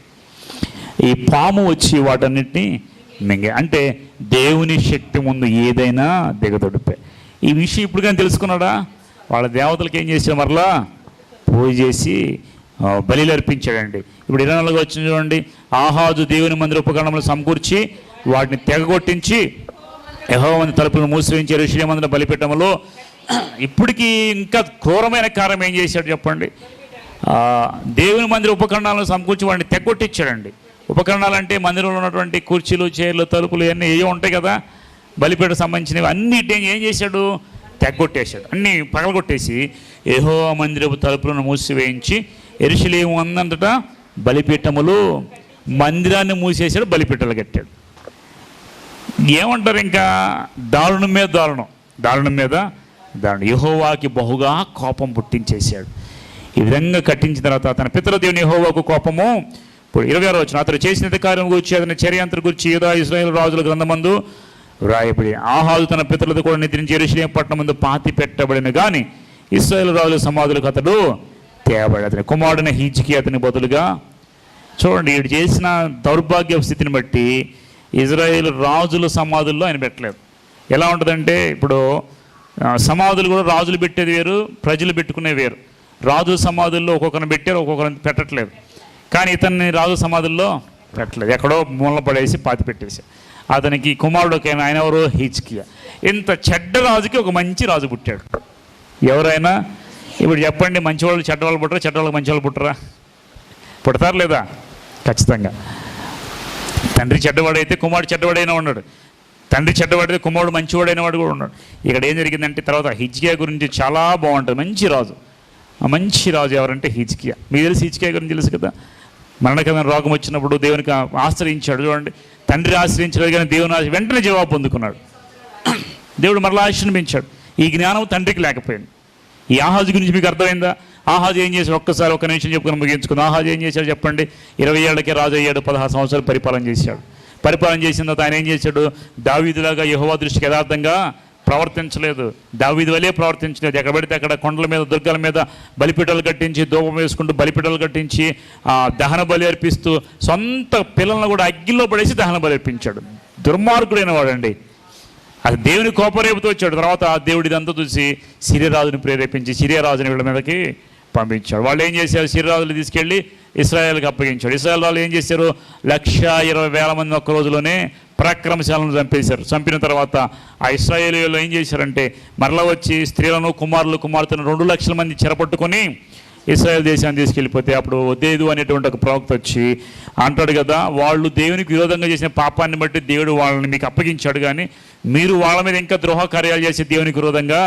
ఈ పాము వచ్చి వాటన్నిటిని మింగే. అంటే దేవుని శక్తి ముందు ఏదైనా దిగదొడిపే. ఈ విషయం ఇప్పుడు కానీ తెలుసుకున్నాడా? వాళ్ళ దేవతలకు ఏం చేశాడు, మరలా పూజ చేసి బలిలు అర్పించాడండి. ఇప్పుడు 24 వచ్చిన చూడండి, ఆహాజు దేవుని మందిర ఉపకరణములు సమకూర్చి వాటిని తెగగొట్టించి యెహోవా తలుపులను మూసివేయించి యెరూషలేము మందిర బలిపీఠములో. ఇప్పటికీ ఇంకా క్రూరమైన కార్యం ఏం చేశాడు చెప్పండి, దేవుని మందిర ఉపకరణాలను సమకూర్చి వాడిని తెగొట్టించాడండి. ఉపకరణాలు అంటే మందిరంలో ఉన్నటువంటి కుర్చీలు, చైర్లు, తలుపులు ఇవన్నీ ఏవో ఉంటాయి కదా, బలిపీఠ సంబంధించినవి అన్నిటిని ఏం చేశాడు, తెగొట్టేశాడు. అన్నీ పగలగొట్టేసి యెహోవా మందిరపు తలుపులను మూసివేయించి యెరూషలేము అందంతటా బలిపీఠములు, మందిరాన్ని మూసేశాడు, బలిపీఠాలు కట్టాడు. ఏమంటారు ఇంకా, దారుణం మీద దారుణం, దారుణం మీద దారుణం. యెహోవాకి బహుగా కోపం పుట్టించేశాడు. ఈ విధంగా కట్టించిన తర్వాత తన పితరుల దేవుని యెహోవాకు కోపము. ఇప్పుడు 26 వచ్చిన, అతను చేసిన కార్యం గురించి, అతని చర్యాంతర గురించి యూదా ఇశ్రాయేలు రాజుల గ్రంథమందు వ్రాయబడి ఆహాజు తన పితరులతో కూడా నిద్రించి యెరూషలేము పట్టణం ముందు పాతి పెట్టబడిన. కానీ ఇశ్రాయేలు రాజుల సమాధులకు అతడు తేబడి, అతని కుమారుడైన హిజ్కియా అతని బదులుగా. చూడండి, వీడు చేసిన దౌర్భాగ్య స్థితిని బట్టి ఇజ్రాయేల్ రాజుల సమాధుల్లో ఆయన పెట్టలేదు. ఎలా ఉంటుందంటే, ఇప్పుడు సమాధులు కూడా రాజులు పెట్టేది వేరు, ప్రజలు పెట్టుకునే వేరు. రాజు సమాధుల్లో ఒక్కొక్కరిని పెట్టారు, ఒక్కొక్కరిని పెట్టట్లేదు. కానీ ఇతన్ని రాజు సమాధుల్లో పెట్టలేదు, ఎక్కడో మూలన పడేసి పాతి పెట్టేసి. అతనికి కుమారుడుకైనా ఆయన ఎవరు, హిజ్కియా. ఇంత చెడ్డ రాజుకి ఒక మంచి రాజు పుట్టాడు. ఎవరైనా ఇప్పుడు చెప్పండి, మంచివాళ్ళు చెడ్డవాళ్ళు పుట్టరా, చెడ్డవాళ్ళు మంచివాళ్ళు పుట్టరా? పుడతారు లేదా? ఖచ్చితంగా. తండ్రి చెడ్డవాడైతే కుమారుడు చెడ్డవాడైనా ఉన్నాడు, తండ్రి చెడ్డవాడైతే కుమారుడు మంచివాడైన వాడు కూడా ఉన్నాడు. ఇక్కడ ఏం జరిగిందంటే, తర్వాత హిజ్కియా గురించి చాలా బాగుంటుంది. మంచి రాజు, ఆ మంచి రాజు ఎవరంటే హిజ్కియా. మీకు తెలిసి హిజ్కియా గురించి తెలుసు కదా, మరణకరమైన రోగం వచ్చినప్పుడు దేవునికి ఆశ్రయించాడు. చూడండి, తండ్రి ఆశ్రయించలేదు కానీ దేవుని వెంటనే జవాబు పొందుకున్నాడు. దేవుడు మరలా ఆశ్రయించాడు. ఈ జ్ఞానం తండ్రికి లేకపోయింది. ఈ ఆహాజు గురించి మీకు అర్థమైందా? ఆహాజు ఏం చేశాడు, ఒక్కసారి ఒక్క నిమిషం చెప్పుకొని ముగించుకుంది. ఆహాజు ఏం చేశాడు చెప్పండి? 20 ఏళ్ళకే రాజు అయ్యాడు, 16 సంవత్సరాలు పరిపాలన చేశాడు. పరిపాలన చేసిన తర్వాత ఆయన ఏం చేశాడు, దావీదులాగా యెహోవా దృష్టికి యథార్థంగా ప్రవర్తించలేదు, దావీదు వలే ప్రవర్తించలేదు. ఎక్కడ పడితే అక్కడ కొండల మీద, దుర్గాల మీద బలిపీఠాలు కట్టించి, ధూపం వేసుకుంటూ బలిపీఠాలు కట్టించి దహన బలి అర్పిస్తూ సొంత పిల్లలను కూడా అగ్గిలో పడేసి దహన బలి అర్పించాడు. దుర్మార్గుడైన వాడండి. అది దేవుని కోపరేపుతూ వచ్చాడు. తర్వాత దేవుడి ఇదంతా చూసి సిరియరాజుని ప్రేరేపించి సిరియరాజుని వీళ్ళ మీదకి పంపించాడు. వాళ్ళు ఏం చేశారు, సిరియరాజులు తీసుకెళ్ళి ఇశ్రాయేల్కి అప్పగించాడు. ఇశ్రాయేల్ రాజులు ఏం చేశారు, 120,000 మంది ఒక్క రోజులోనే పరాక్రమశాలను చంపేశారు. చంపిన తర్వాత ఆ ఇశ్రాయేలీయులు ఏం చేశారంటే మరలా వచ్చి స్త్రీలను కుమార్తెను 2 లక్షల మంది చెరపట్టుకొని ఇశ్రాయేల్ దేశాన్ని తీసుకెళ్ళిపోతే అప్పుడు ఒదేదు అనేటువంటి ఒక ప్రవక్త వచ్చి అంటాడు కదా, వాళ్ళు దేవునికి విరోధంగా చేసిన పాపాన్ని బట్టి దేవుడు వాళ్ళని మీకు అప్పగించాడు, కానీ మీరు వాళ్ళ మీద ఇంకా ద్రోహ కార్యాలు చేసి దేవునికి విరోధంగా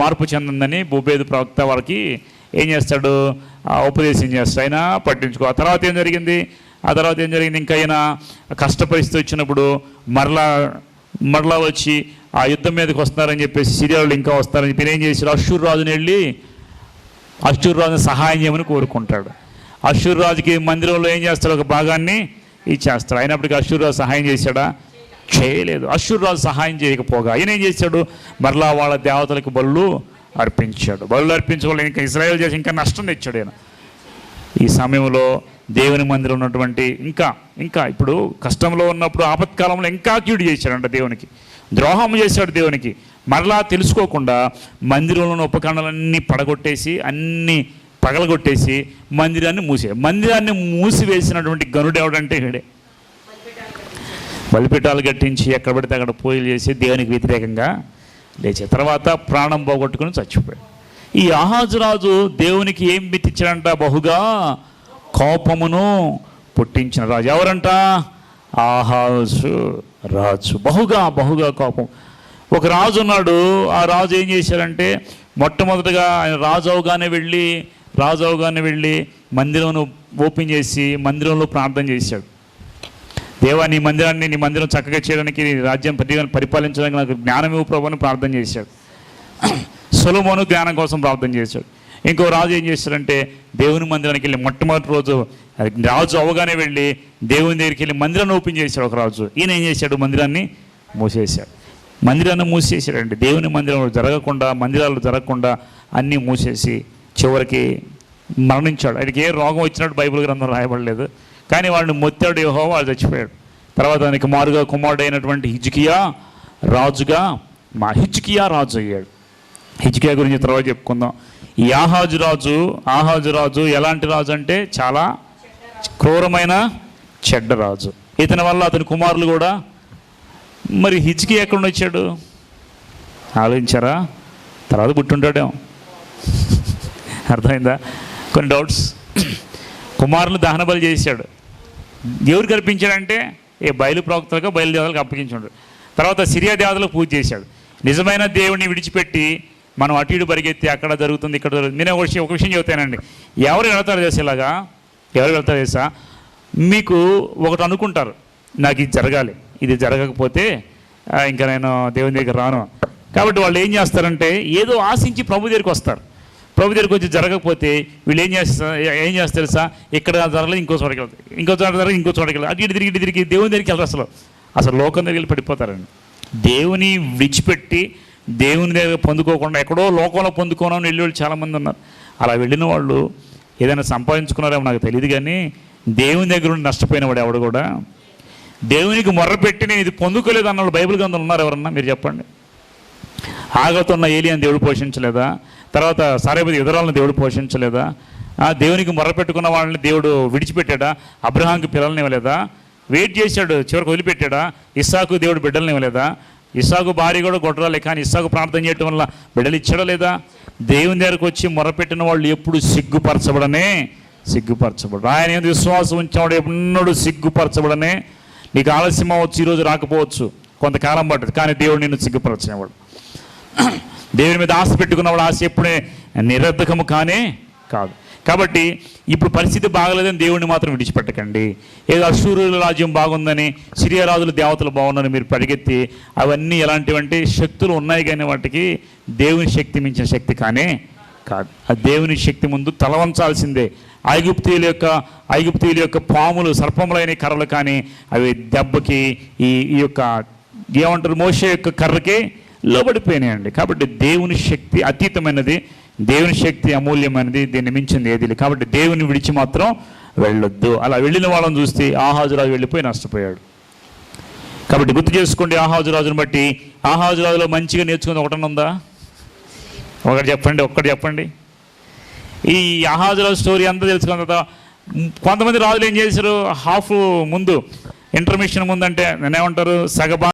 మార్పు చెందిందని ఒబేదు ప్రవక్త వాళ్ళకి ఏం చేస్తాడు, ఉపదేశం చేస్తాడు. అయినా పట్టించుకో. ఆ తర్వాత ఏం జరిగింది ఇంకా ఆయన కష్ట పరిస్థితి వచ్చినప్పుడు మరలా వచ్చి ఆ యుద్ధం మీదకి వస్తున్నారని చెప్పేసి సిరియాలో ఇంకా వస్తారని చెప్పి ఏం చేశారు, అష్షూరు రాజుని వెళ్ళి అష్షూరు రాజుని సహాయం చేయమని కోరుకుంటాడు. అష్షూరు రాజుకి మందిరంలో ఏం చేస్తాడు, ఒక భాగాన్ని ఇచ్చేస్తాడు. అయినప్పటికీ అష్షూరు రాజు సహాయం చేశాడా? చేయలేదు. అష్షూరు రాజు సహాయం చేయకపోగా ఆయన ఏం చేశాడు, మరలా వాళ్ళ దేవతలకు బలులు అర్పించాడు. బలులు అర్పించడం ఇంకా ఇశ్రాయేల్ చేసి ఇంకా నష్టం తెచ్చాడు ఆయన. ఈ సమయంలో దేవుని మందిరం ఉన్నటువంటి ఇంకా ఇప్పుడు కష్టంలో ఉన్నప్పుడు ఆపత్కాలంలో ఇంకా కీడు చేశాడంట, దేవునికి ద్రోహం చేశాడు. దేవునికి మరలా తెలుసుకోకుండా మందిరంలోని ఉపకరణాలన్నీ అన్నీ పగలగొట్టేసి మందిరాన్ని మూసివేసినటువంటి గనుడు ఎవడంటే వీడే. బలిపీఠాలు కట్టించి ఎక్కడ పడితే అక్కడ పూజలు చేసి దేవునికి వ్యతిరేకంగా లేచే తర్వాత ప్రాణం పోగొట్టుకుని చచ్చిపోయాడు. ఈ ఆహాజు రాజు దేవునికి ఏం మెట్టించాడంట, బహుగా కోపమును పుట్టించిన రాజు. ఎవరంట? ఆహాజు రాజు. బహుగా కోపం. ఒక రాజు ఉన్నాడు. ఆ రాజు ఏం చేశాడంటే మొట్టమొదటిగా ఆయన రాజు అవగానే వెళ్ళి మందిరం ఓపెన్ చేసి మందిరంలో ప్రార్థన చేశాడు. దేవా, నీ మందిరం చక్కగా చేయడానికి, నీ రాజ్యం పరిపాలించడానికి నాకు జ్ఞానం ఇవ్వు ప్రభు అని ప్రార్థన చేశాడు. సొలొమోను జ్ఞానం కోసం ప్రార్థన చేశాడు. ఇంకో రాజు ఏం చేశాడంటే దేవుని మందిరానికి వెళ్ళి మొట్టమొదటి రోజు రాజు అవగానే వెళ్ళి దేవుని దగ్గరికి వెళ్ళి మందిరాన్ని ఓపెన్ చేశాడు ఒక రాజు. ఈయన ఏం చేశాడు, మందిరాన్ని మూసేసాడండి. దేవుని మందిరంలో మందిరాలు జరగకుండా అన్నీ మూసేసి చివరికి మరణించాడు. ఆయనకి ఏ రోగం వచ్చినట్టు బైబిల్ గ్రంథం రాయబడలేదు, కానీ వాడిని మొత్తాడు యెహోవా, వాడు చచ్చిపోయాడు. తర్వాత దానికి కుమారుడు అయినటువంటి హిజ్కియా రాజు అయ్యాడు. హిజ్కియా గురించి తర్వాత చెప్పుకుందాం. ఈ ఆహాజు రాజు ఎలాంటి రాజు అంటే చాలా క్రూరమైన చెడ్డ రాజు. ఇతని వల్ల అతని కుమారులు కూడా. మరి హిజ్కియా ఎక్కడ వచ్చాడు ఆలోచించారా? తర్వాత పుట్టుంటాడేమో. అర్థమైందా? కొన్ని డౌట్స్. కుమారులు దహన బలి చేశాడు. ఎవరికి అర్పించాడంటే బయలు ప్రవక్తలకు బయలుదేవతలకు అప్పగించాడు. తర్వాత సిరియా దేవతలకు పూజ చేశాడు. నిజమైన దేవుడిని విడిచిపెట్టి మనం అటు ఇటు పరిగెత్తి అక్కడ జరుగుతుంది ఇక్కడ జరుగుతుంది. నేను ఒక విషయం చెబుతానండి. ఎవరు వెళతారు చేసా, మీకు ఒకటి అనుకుంటారు, నాకు ఇది జరగాలి, ఇది జరగకపోతే ఇంకా నేను దేవుని దగ్గర రాను. కాబట్టి వాళ్ళు ఏం చేస్తారంటే ఏదో ఆశించి ప్రభు దగ్గరికి వస్తారు. ప్రభు దగ్గరికి వచ్చి జరగకపోతే వీళ్ళు ఏం చేస్తారు తెలుసా, ఇక్కడ జరగలేదు ఇంకో చోటకి వెళ్తారు, ఇంకో చోట జరగలేదు ఇంకో చోటకి వెళ్తారు, అటు ఇటు తిరిగి దేవుని దగ్గరికి వెళ్తారు. అసలు లోకం దగ్గరికి వెళ్ళి పడిపోతారండి. దేవుని విడిచిపెట్టి దేవుని దగ్గర పొందుకోకుండా ఎక్కడో లోకంలో పొందుకోనని వెళ్ళి వాళ్ళు చాలామంది ఉన్నారు. అలా వెళ్ళిన వాళ్ళు ఏదైనా సంపాదించుకున్నారేమో నాకు తెలియదు, కానీ దేవుని దగ్గర నుండి నష్టపోయిన వాడు ఎవడు కూడా దేవునికి మొర్రపెట్టి నేను ఇది పొందుకోలేదు అన్న వాళ్ళు బైబిల్ గ్రంథంలో ఉన్నారు ఎవరన్నా? మీరు చెప్పండి. ఆగతున్న ఏలియాని దేవుడు పోషించలేదా? తర్వాత సారేపతి ఎదురాలను దేవుడు పోషించలేదా? దేవునికి మొర్రపెట్టుకున్న వాళ్ళని దేవుడు విడిచిపెట్టాడా? అబ్రహాంకి పిల్లల్ని ఇవ్వలేదా? వెయిట్ చేశాడు, చివరికి వదిలిపెట్టాడా? ఇస్సాకు దేవుడు బిడ్డల్ని ఇవ్వలేదా? ఇస్సాకు భార్య కూడా గొడ్రాలే, కానీ ఇస్సాకు ప్రార్థన చేయటం వల్ల బిడ్డలు ఇచ్చాడా లేదా? దేవుని దగ్గరకు వచ్చి మొరపెట్టిన వాళ్ళు ఎప్పుడు సిగ్గుపరచబడు. ఆయన ఏదో విశ్వాసం ఉంచేవాడు ఎన్నడూ సిగ్గుపరచబడనే. నీకు ఆలస్యం అవ్వచ్చు, ఈరోజు రాకపోవచ్చు, కొంతకాలం పట్టదు, కానీ దేవుడు నిన్ను సిగ్గుపరచేవాడు. దేవుని మీద ఆశ పెట్టుకున్నవాడు ఆశ ఎప్పుడే నిరర్ధకము కాదు. కాబట్టి ఇప్పుడు పరిస్థితి బాగలేదని దేవుడిని మాత్రం విడిచిపెట్టకండి. ఏదో అష్షూరుల రాజ్యం బాగుందని, సిరియా రాజుల దేవతలు బాగుందని మీరు పరిగెత్తి అవన్నీ ఎలాంటివంటే శక్తులు ఉన్నాయి, కానీ వాటికి దేవుని శక్తి మించిన శక్తి కాదు. ఆ దేవుని శక్తి ముందు తలవంచాల్సిందే. ఐగుప్తీయుల యొక్క పాములు సర్పములైన కర్రలు కానీ అవి దెబ్బకి ఈ యొక్క ఏమంటారు మోషే యొక్క కర్రకి లోబడిపోయినాయండి. కాబట్టి దేవుని శక్తి అతీతమైనది, దేవుని శక్తి అమూల్యమైనది, దీన్ని మించింది ఏది లేదు. కాబట్టి దేవుని విడిచి మాత్రం వెళ్ళొద్దు. అలా వెళ్ళిన వాళ్ళని చూస్తే ఆహాజురాజు వెళ్ళిపోయి నష్టపోయాడు. కాబట్టి గుర్తు చేసుకోండి, ఆహాజురాజుని బట్టి ఆహాజురాజులో మంచిగా నేర్చుకుంది ఒకటన్నా ఉందా? ఒక్కటి చెప్పండి. ఈ ఆహాజురాజు స్టోరీ అంతా తెలుసుకున్న తర్వాత కొంతమంది రాజులు ఏం చేశారు, హాఫ్ ముందు ఇంటర్మిషన్ ముందంటే నేనేమంటారు సగభాగం